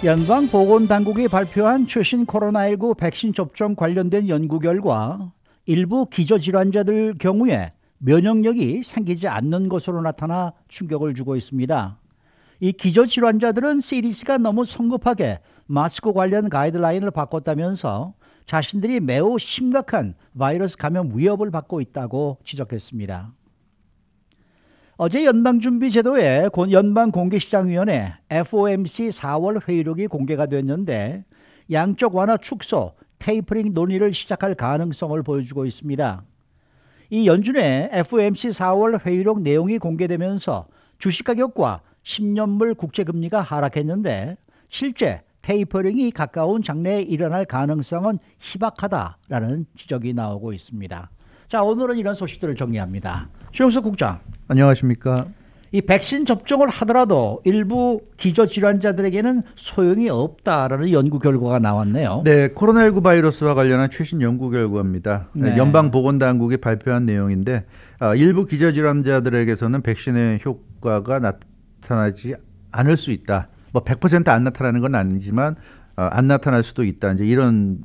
연방보건당국이 발표한 최신 코로나19 백신 접종 관련된 연구 결과 일부 기저질환자들 경우에 면역력이 생기지 않는 것으로 나타나 충격을 주고 있습니다. 이 기저질환자들은 CDC가 너무 성급하게 마스크 관련 가이드라인을 바꿨다면서 자신들이 매우 심각한 바이러스 감염 위협을 받고 있다고 지적했습니다. 어제 연방준비제도의 연방공개시장위원회 FOMC 4월 회의록이 공개가 됐는데 양적 완화 축소, 테이퍼링 논의를 시작할 가능성을 보여주고 있습니다. 이 연준의 FOMC 4월 회의록 내용이 공개되면서 주식가격과 10년물 국채금리가 하락했는데 실제 테이퍼링이 가까운 장래에 일어날 가능성은 희박하다라는 지적이 나오고 있습니다. 자, 오늘은 이런 소식들을 정리합니다. 최영석 국장. 안녕하십니까. 이 백신 접종을 하더라도 일부 기저질환자들에게는 소용이 없다라는 연구 결과가 나왔네요. 네, 코로나19 바이러스와 관련한 최신 연구 결과입니다. 네. 연방보건당국이 발표한 내용인데 일부 기저질환자들에게서는 백신의 효과가 나타나지 않을 수 있다. 뭐 100% 안 나타나는 건 아니지만 안 나타날 수도 있다. 이제 이런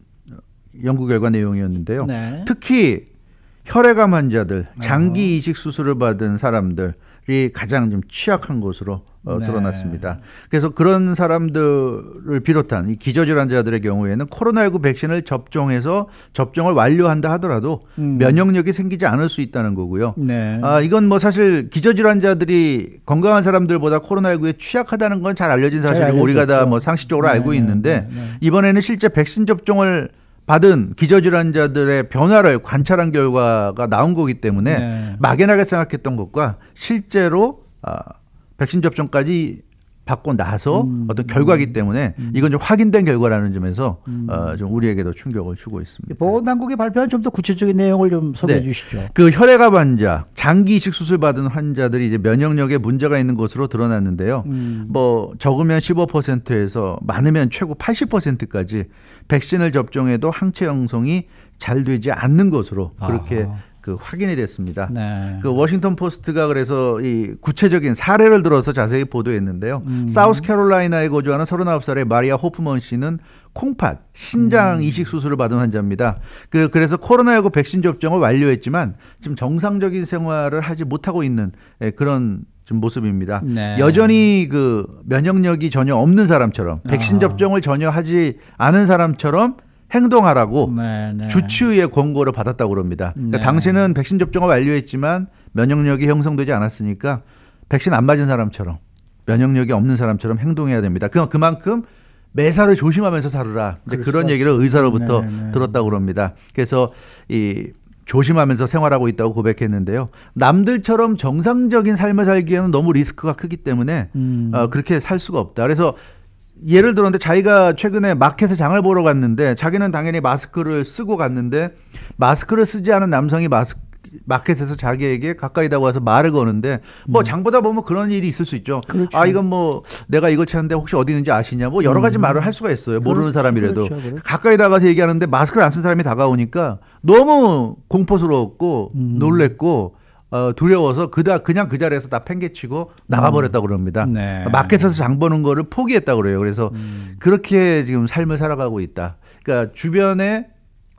연구 결과 내용이었는데요. 네. 특히 혈액암 환자들, 장기 이식 수술을 받은 사람들이 가장 좀 취약한 것으로 드러났습니다. 그래서 그런 사람들을 비롯한 이 기저질환자들의 경우에는 코로나19 백신을 접종해서 접종을 완료한다 하더라도 면역력이 생기지 않을 수 있다는 거고요. 네. 이건 뭐 사실 기저질환자들이 건강한 사람들보다 코로나19에 취약하다는 건 잘 알려진 사실이고 우리가 다 뭐 상식적으로 알고 있는데 이번에는 실제 백신 접종을 받은 기저질환자들의 변화를 관찰한 결과가 나온 거기 때문에 막연하게 생각했던 것과 실제로 백신 접종까지 받고 나서 어떤 결과이기 때문에 이건 좀 확인된 결과라는 점에서 좀 우리에게도 충격을 주고 있습니다. 보건당국이 발표한 좀 더 구체적인 내용을 좀 소개해 주시죠. 그 혈액암 환자, 장기 이식 수술 받은 환자들이 이제 면역력에 문제가 있는 것으로 드러났는데요. 뭐 적으면 15%에서 많으면 최고 80%까지 백신을 접종해도 항체 형성이 잘 되지 않는 것으로 그렇게 그 확인이 됐습니다. 네. 그 워싱턴 포스트가 그래서 이 구체적인 사례를 들어서 자세히 보도했는데요. 사우스캐롤라이나에 거주하는 39살의 마리아 호프먼 씨는 콩팥, 신장 이식 수술을 받은 환자입니다. 그래서 코로나19 백신 접종을 완료했지만 지금 정상적인 생활을 하지 못하고 있는 그런 좀 모습입니다. 네. 여전히 그 면역력이 전혀 없는 사람처럼 백신 접종을 전혀 하지 않은 사람처럼 행동하라고 주치의의 권고를 받았다고 그럽니다. 그러니까 당신은 백신 접종을 완료했지만 면역력이 형성되지 않았으니까 백신 안 맞은 사람처럼 면역력이 없는 사람처럼 행동해야 됩니다. 그만큼 매사를 조심하면서 살으라. 이제 그런 얘기를 의사로부터 들었다고 그럽니다. 그래서 이 조심하면서 생활하고 있다고 고백했는데요. 남들처럼 정상적인 삶을 살기에는 너무 리스크가 크기 때문에 그렇게 살 수가 없다. 그래서 예를 들었는데 자기가 최근에 마켓에 장을 보러 갔는데 자기는 당연히 마스크를 쓰고 갔는데 마스크를 쓰지 않은 남성이 마켓에서 자기에게 가까이다 와서 말을 거는데 뭐 장보다 보면 그런 일이 있을 수 있죠. 그렇죠. 이건 뭐 내가 이걸 찾는데 혹시 어디 있는지 아시냐 뭐 여러 가지 말을 할 수가 있어요. 모르는 사람이라도. 그렇죠. 가까이 다가서 얘기하는데 마스크를 안 쓴 사람이 다가오니까 너무 공포스러웠고 놀랬고 두려워서 그냥 그 자리에서 다 팽개치고 나가버렸다고 그럽니다. 마켓에서 장 보는 거를 포기했다고 그래요. 그래서 그렇게 지금 삶을 살아가고 있다. 그러니까 주변에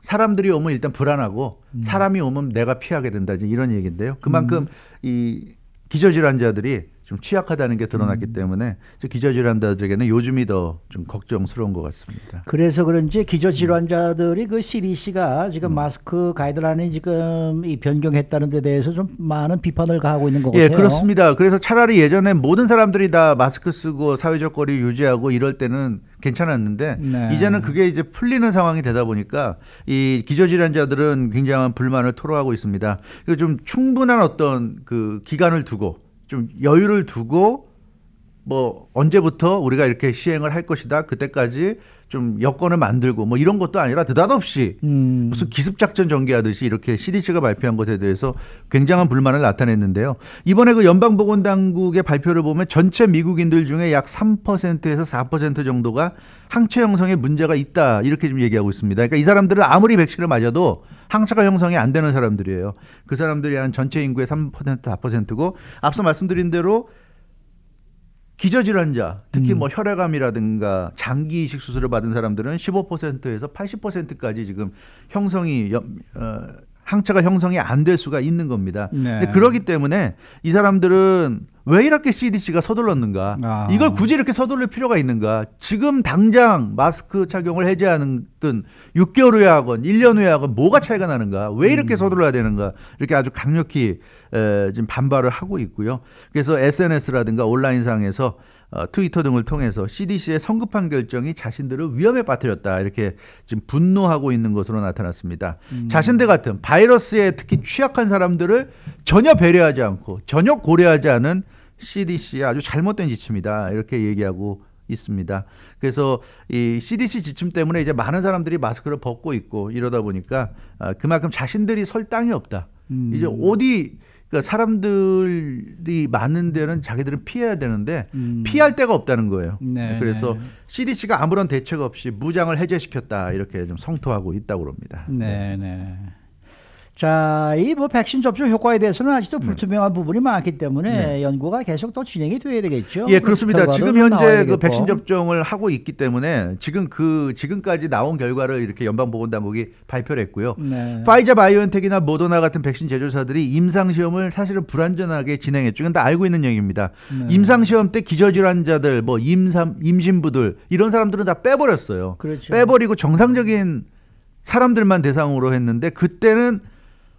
사람들이 오면 일단 불안하고 사람이 오면 내가 피하게 된다. 이런 얘기인데요. 그만큼 이 기저질환자들이 좀 취약하다는 게 드러났기 때문에 기저질환자들에게는 요즘이 더 좀 걱정스러운 것 같습니다. 그래서 그런지 기저질환자들이 그 CDC가 지금 마스크 가이드라인이 지금 이 변경했다는 데 대해서 좀 많은 비판을 가하고 있는 것 같아요. 예, 그렇습니다. 그래서 차라리 예전에 모든 사람들이 다 마스크 쓰고 사회적 거리 유지하고 이럴 때는 괜찮았는데 이제는 그게 이제 풀리는 상황이 되다 보니까 이 기저질환자들은 굉장한 불만을 토로하고 있습니다. 그래서 좀 충분한 어떤 그 기간을 두고 좀 여유를 두고 뭐 언제부터 우리가 이렇게 시행을 할 것이다. 그때까지 좀 여건을 만들고 뭐 이런 것도 아니라 느닷없이 무슨 기습작전 전개하듯이 이렇게 CDC가 발표한 것에 대해서 굉장한 불만을 나타냈는데요. 이번에 그 연방보건당국의 발표를 보면 전체 미국인들 중에 약 3%에서 4% 정도가 항체 형성에 문제가 있다. 이렇게 좀 얘기하고 있습니다. 그러니까 이 사람들은 아무리 백신을 맞아도 항체가 형성이 안 되는 사람들이에요. 그 사람들이 한 전체 인구의 3% 4%고 앞서 말씀드린 대로 기저질환자, 특히 뭐 혈액암이라든가 장기 이식 수술을 받은 사람들은 15%에서 80%까지 지금 항체가 형성이 안 될 수가 있는 겁니다. 네. 근데 그렇기 때문에 이 사람들은 왜 이렇게 CDC가 서둘렀는가? 이걸 굳이 이렇게 서둘릴 필요가 있는가? 지금 당장 마스크 착용을 해제하는 든 6개월 후에 하건 1년 후에 하건 뭐가 차이가 나는가? 왜 이렇게 서둘러야 되는가? 이렇게 아주 강력히 지금 반발을 하고 있고요. 그래서 SNS라든가 온라인상에서 트위터 등을 통해서 CDC의 성급한 결정이 자신들을 위험에 빠뜨렸다 이렇게 지금 분노하고 있는 것으로 나타났습니다. 자신들 같은 바이러스에 특히 취약한 사람들을 전혀 배려하지 않고 전혀 고려하지 않은 CDC의 아주 잘못된 지침이다 이렇게 얘기하고 있습니다. 그래서 이 CDC 지침 때문에 이제 많은 사람들이 마스크를 벗고 있고 이러다 보니까 그만큼 자신들이 설 땅이 없다. 이제 어디 그러니까 사람들이 많은 데는 자기들은 피해야 되는데 피할 데가 없다는 거예요. 네, 그래서 네. CDC가 아무런 대책 없이 무장을 해제시켰다 이렇게 좀 성토하고 있다고 합니다. 네, 네. 자, 이 뭐 백신 접종 효과에 대해서는 아직도 불투명한 부분이 많기 때문에 연구가 계속 또 진행이 돼야 되겠죠. 예, 그렇습니다. 지금 현재 그 백신 되겠고. 접종을 하고 있기 때문에 지금까지 나온 결과를 이렇게 연방보건당국이 발표를 했고요. 네. 파이자 바이오엔텍이나 모더나 같은 백신 제조사들이 임상 시험을 사실은 불완전하게 진행했죠. 근데 알고 있는 얘기입니다. 임상 시험 때 기저질환자들, 뭐 임신부들 이런 사람들은 다 빼버렸어요. 그렇죠. 빼버리고 정상적인 사람들만 대상으로 했는데 그때는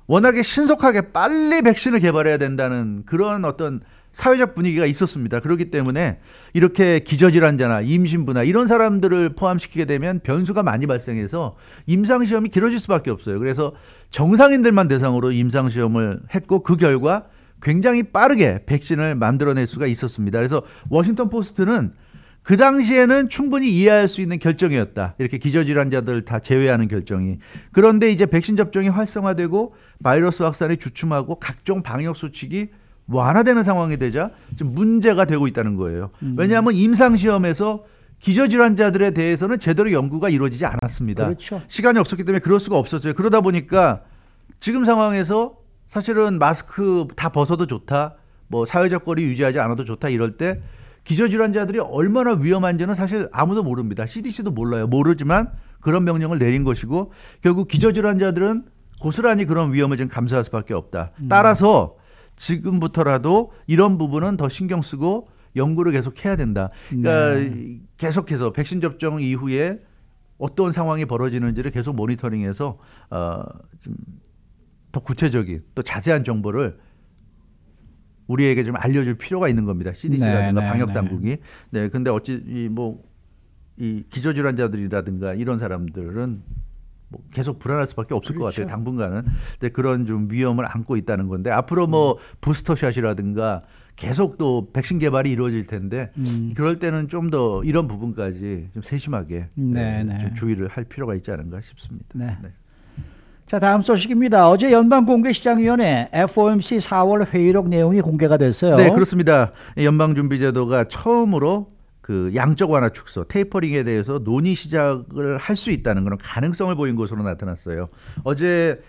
워낙에 신속하게 빨리 백신을 개발해야 된다는 그런 어떤 사회적 분위기가 있었습니다. 그렇기 때문에 이렇게 기저질환자나 임신부나 이런 사람들을 포함시키게 되면 변수가 많이 발생해서 임상시험이 길어질 수밖에 없어요. 그래서 정상인들만 대상으로 임상시험을 했고 그 결과 굉장히 빠르게 백신을 만들어낼 수가 있었습니다. 그래서 워싱턴 포스트는 그 당시에는 충분히 이해할 수 있는 결정이었다. 이렇게 기저질환자들 다 제외하는 결정이. 그런데 이제 백신 접종이 활성화되고 바이러스 확산이 주춤하고 각종 방역 수칙이 완화되는 상황이 되자 지금 문제가 되고 있다는 거예요. 왜냐하면 임상시험에서 기저질환자들에 대해서는 제대로 연구가 이루어지지 않았습니다. 그렇죠. 시간이 없었기 때문에 그럴 수가 없었어요. 그러다 보니까 지금 상황에서 사실은 마스크 다 벗어도 좋다. 뭐 사회적 거리 유지하지 않아도 좋다. 이럴 때 기저질환자들이 얼마나 위험한지는 사실 아무도 모릅니다. CDC도 몰라요. 모르지만 그런 명령을 내린 것이고 결국 기저질환자들은 고스란히 그런 위험을 좀 감수할 수밖에 없다. 따라서 지금부터라도 이런 부분은 더 신경 쓰고 연구를 계속 해야 된다. 그러니까 계속해서 백신 접종 이후에 어떤 상황이 벌어지는지를 계속 모니터링해서 좀 더 구체적인 또 자세한 정보를 우리에게 좀 알려줄 필요가 있는 겁니다. CDC라든가 방역 당국이. 네, 근데 어찌 이 기저질환자들이라든가 이런 사람들은 뭐 계속 불안할 수밖에 없을 것 같아요. 당분간은. 근데 그런 좀 위험을 안고 있다는 건데 앞으로 뭐 부스터샷이라든가 계속 또 백신 개발이 이루어질 텐데 그럴 때는 좀 더 이런 부분까지 좀 세심하게 좀 주의를 할 필요가 있지 않은가 싶습니다. 네. 자, 다음 소식입니다. 어제 연방공개시장위원회 FOMC 4월 회의록 내용이 공개가 됐어요. 네, 그렇습니다. 연방준비제도가 처음으로 그 양적 완화 축소, 테이퍼링에 대해서 논의 시작을 할 수 있다는 그런 가능성을 보인 것으로 나타났어요. 어제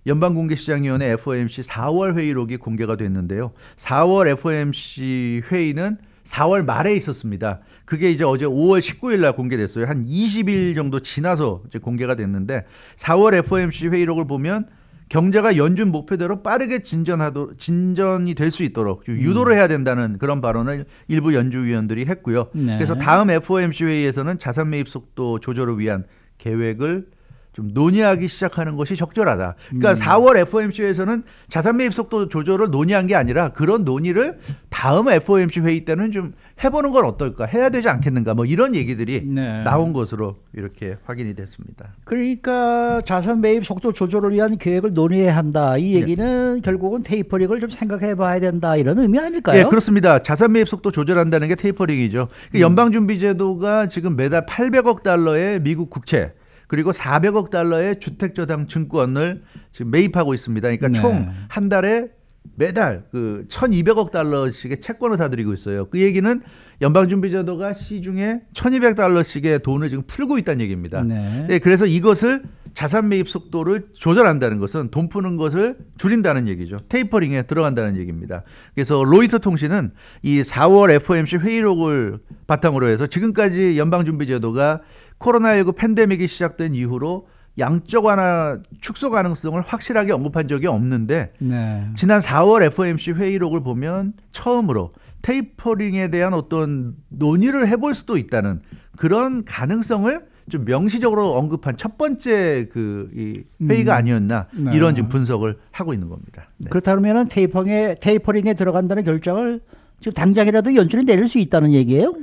연방공개시장위원회 FOMC 4월 회의록이 공개가 됐는데요. 4월 FOMC 회의는 4월 말에 있었습니다. 그게 이제 어제 5월 19일 날 공개됐어요. 한 20일 정도 지나서 이제 공개가 됐는데 4월 FOMC 회의록을 보면 경제가 연준 목표대로 빠르게 진전이 될 수 있도록 유도를 해야 된다는 그런 발언을 일부 연준위원들이 했고요. 그래서 다음 FOMC 회의에서는 자산 매입 속도 조절을 위한 계획을 좀 논의하기 시작하는 것이 적절하다. 그러니까 4월 FOMC에서는 자산 매입 속도 조절을 논의한 게 아니라 그런 논의를 다음 FOMC 회의 때는 좀 해보는 건 어떨까? 해야 되지 않겠는가? 뭐 이런 얘기들이 나온 것으로 이렇게 확인이 됐습니다. 그러니까 자산 매입 속도 조절을 위한 계획을 논의해야 한다. 이 얘기는 결국은 테이퍼링을 좀 생각해 봐야 된다. 이런 의미 아닐까요? 네, 그렇습니다. 자산 매입 속도 조절한다는 게 테이퍼링이죠. 연방준비제도가 지금 매달 800억 달러의 미국 국채 그리고 400억 달러의 주택저당 증권을 지금 매입하고 있습니다. 그러니까 총 한 달에 매달 그 1,200억 달러씩의 채권을 사들이고 있어요. 그 얘기는 연방준비제도가 시중에 1,200달러씩의 돈을 지금 풀고 있다는 얘기입니다. 네, 그래서 이것을 자산 매입 속도를 조절한다는 것은 돈 푸는 것을 줄인다는 얘기죠. 테이퍼링에 들어간다는 얘기입니다. 그래서 로이터 통신은 이 4월 FOMC 회의록을 바탕으로 해서 지금까지 연방준비제도가 코로나19 팬데믹이 시작된 이후로 양적 완화 축소 가능성을 확실하게 언급한 적이 없는데 네. 지난 4월 FOMC 회의록을 보면 처음으로 테이퍼링에 대한 어떤 논의를 해볼 수도 있다는 그런 가능성을 좀 명시적으로 언급한 첫 번째 이 회의가 아니었나 네. 이런 지금 분석을 하고 있는 겁니다. 네. 그렇다면 테이퍼링에 들어간다는 결정을 지금 당장이라도 연준이 내릴 수 있다는 얘기예요?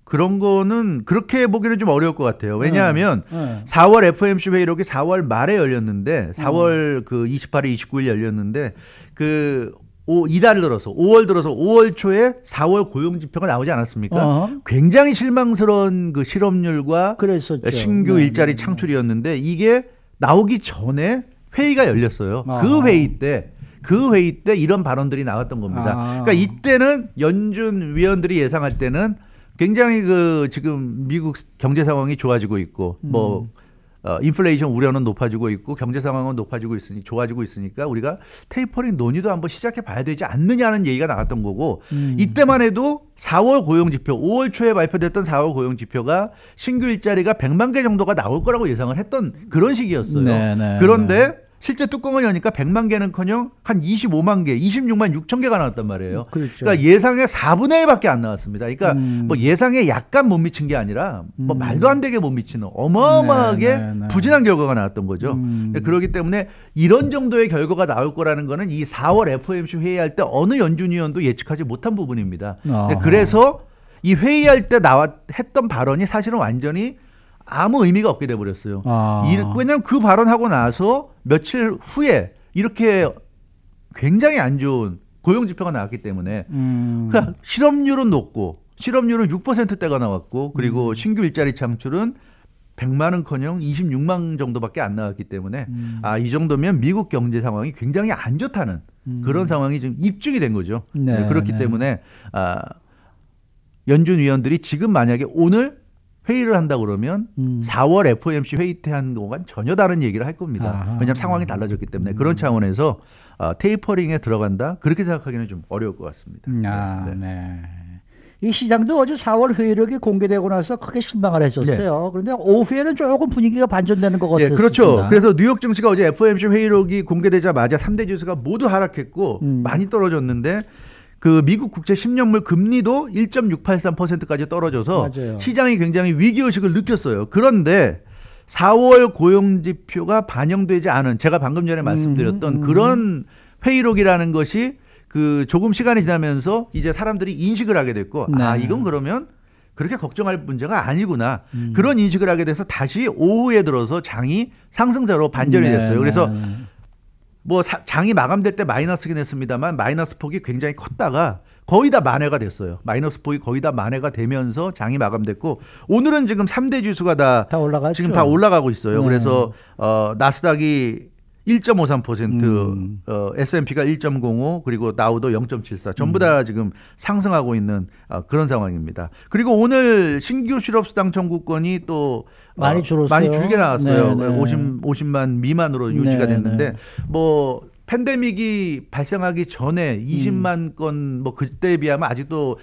그런 거는 그렇게 보기는 좀 어려울 것 같아요. 왜냐하면 4월 FOMC 회의록이 4월 말에 열렸는데 4월 그 28일, 29일 열렸는데 이달 들어서 5월 초에 4월 고용 지표가 나오지 않았습니까? 굉장히 실망스러운 그 실업률과 그랬었죠. 신규 네, 일자리 창출이었는데 이게 나오기 전에 회의가 열렸어요. 그 회의 때 이런 발언들이 나왔던 겁니다. 그러니까 이때는 연준 위원들이 예상할 때는 굉장히 지금 미국 경제 상황이 좋아지고 있고 인플레이션 우려는 높아지고 있고 경제 상황은 좋아지고 있으니까 우리가 테이퍼링 논의도 한번 시작해 봐야 되지 않느냐는 얘기가 나왔던 거고 이때만 해도 4월 고용 지표 5월 초에 발표됐던 4월 고용 지표가 신규 일자리가 100만 개 정도가 나올 거라고 예상을 했던 그런 시기였어요. 그런데 실제 뚜껑을 여니까 100만 개는커녕 한 25만 개, 26만 6천 개가 나왔단 말이에요. 그렇죠. 그러니까 예상의 4분의 1밖에 안 나왔습니다. 그러니까 예상에 약간 못 미친 게 아니라 말도 안 되게 못 미치는 어마어마하게 부진한 결과가 나왔던 거죠. 그렇기 때문에 이런 정도의 결과가 나올 거라는 거는 이 4월 FOMC 회의할 때 어느 연준 위원도 예측하지 못한 부분입니다. 그래서 이 회의할 때 했던 발언이 사실은 완전히 아무 의미가 없게 돼버렸어요. 왜냐하면 그 발언하고 나서 며칠 후에 이렇게 굉장히 안 좋은 고용지표가 나왔기 때문에 그러니까 실업률은 높고 실업률은 6%대가 나왔고 그리고 신규 일자리 창출은 100만은커녕 26만 정도밖에 안 나왔기 때문에 이 정도면 미국 경제 상황이 굉장히 안 좋다는 그런 상황이 지금 입증이 된 거죠. 네, 그렇기 때문에 연준 위원들이 지금 만약에 오늘 회의를 한다 그러면 4월 FOMC 회의 때 한 거와는 전혀 다른 얘기를 할 겁니다. 왜냐하면 상황이 달라졌기 때문에 그런 차원에서 테이퍼링에 들어간다 그렇게 생각하기는 좀 어려울 것 같습니다. 네. 이 시장도 어제 4월 회의록이 공개되고 나서 크게 실망을 했었어요. 네. 그런데 오후에는 조금 분위기가 반전되는 것 같았습니다. 네, 그렇죠. 그래서 뉴욕 증시가 어제 FOMC 회의록이 공개되자마자 3대 지수가 모두 하락했고 많이 떨어졌는데 그 미국 국채 10년물 금리도 1.683%까지 떨어져서 맞아요. 시장이 굉장히 위기의식을 느꼈어요. 그런데 4월 고용지표가 반영되지 않은 제가 방금 전에 말씀드렸던 그런 회의록이라는 것이 조금 시간이 지나면서 이제 사람들이 인식을 하게 됐고 이건 그러면 그렇게 걱정할 문제가 아니구나. 그런 인식을 하게 돼서 다시 오후에 들어서 장이 상승세로 반전이 됐어요. 그래서 장이 마감될 때 마이너스긴 했습니다만 마이너스 폭이 굉장히 컸다가 거의 다 만회가 됐어요. 마이너스 폭이 거의 다 만회가 되면서 장이 마감됐고 오늘은 지금 3대 지수가 다 지금 다 올라가고 있어요. 그래서 나스닥이 1.53%, S&P가 1.05, 그리고 다우도 0.74 전부 다 지금 상승하고 있는 그런 상황입니다. 그리고 오늘 신규 실업수당 청구권이 또 많이 줄었어요. 많이 줄게 나왔어요. 50만 미만으로 유지가 됐는데 팬데믹이 발생하기 전에 20만 건 그때에 비하면 아직도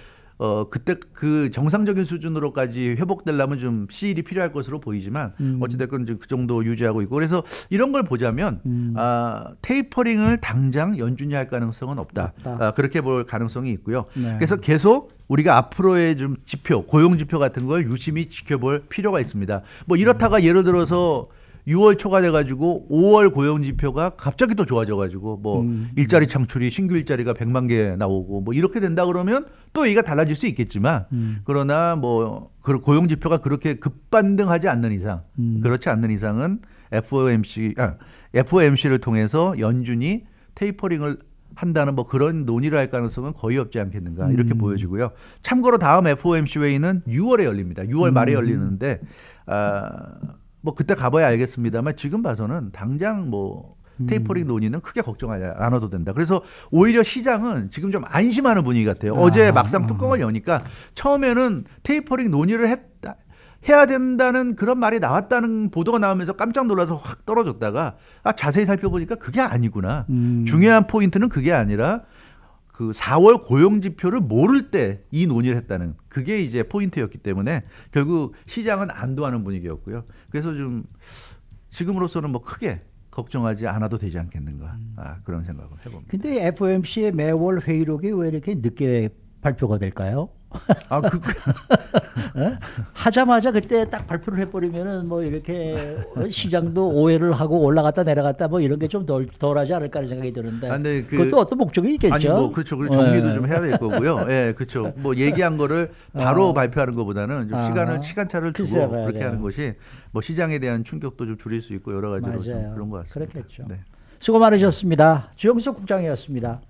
그때 그 정상적인 수준으로까지 회복되려면 좀 시일이 필요할 것으로 보이지만 어찌됐건 그 정도 유지하고 있고 그래서 이런 걸 보자면 테이퍼링을 당장 연준이 할 가능성은 없다. 그렇게 볼 가능성이 있고요. 그래서 계속 우리가 앞으로의 좀 지표, 고용 지표 같은 걸 유심히 지켜볼 필요가 있습니다. 이렇다가 예를 들어서 6월 초가 돼가지고 5월 고용 지표가 갑자기 또 좋아져가지고 일자리 창출이 신규 일자리가 100만 개 나오고 이렇게 된다 그러면 또 얘기가 달라질 수 있겠지만 그러나 고용 지표가 그렇게 급반등하지 않는 이상 그렇지 않는 이상은 FOMC를 통해서 연준이 테이퍼링을 한다는 그런 논의를 할 가능성은 거의 없지 않겠는가 이렇게 보여지고요. 참고로 다음 FOMC 회의는 6월에 열립니다. 6월 말에 열리는데 그때 가봐야 알겠습니다만 지금 봐서는 당장 테이퍼링 논의는 크게 걱정하지 않아도 된다. 그래서 오히려 시장은 지금 좀 안심하는 분위기 같아요. 어제 막상 뚜껑을 여니까 처음에는 테이퍼링 논의를 해야 된다는 그런 말이 나왔다는 보도가 나오면서 깜짝 놀라서 확 떨어졌다가 자세히 살펴보니까 그게 아니구나. 중요한 포인트는 그게 아니라 그 4월 고용 지표를 모를 때 이 논의를 했다는 그게 이제 포인트였기 때문에 결국 시장은 안도하는 분위기였고요. 그래서 좀 지금으로서는 뭐 크게 걱정하지 않아도 되지 않겠는가 그런 생각을 해봅니다. 근데 FOMC의 매월 회의록이 왜 이렇게 늦게 발표가 될까요? 하자마자 그때 딱 발표를 해버리면은 뭐 이렇게 시장도 오해를 하고 올라갔다 내려갔다 뭐 이런 게 좀 덜하지 않을까 하는 생각이 드는데 그것도 어떤 목적이 있겠죠. 아니 뭐 그렇죠. 그리고 정리도 좀 해야 될 거고요. 예, 그렇죠. 뭐 얘기한 거를 바로 발표하는 것보다는 좀 시간차를 두고 그렇게 하는 것이 뭐 시장에 대한 충격도 좀 줄일 수 있고 여러 가지로 좀 그런 것 같습니다. 그렇겠죠. 네. 수고 많으셨습니다. 주영석 국장이었습니다.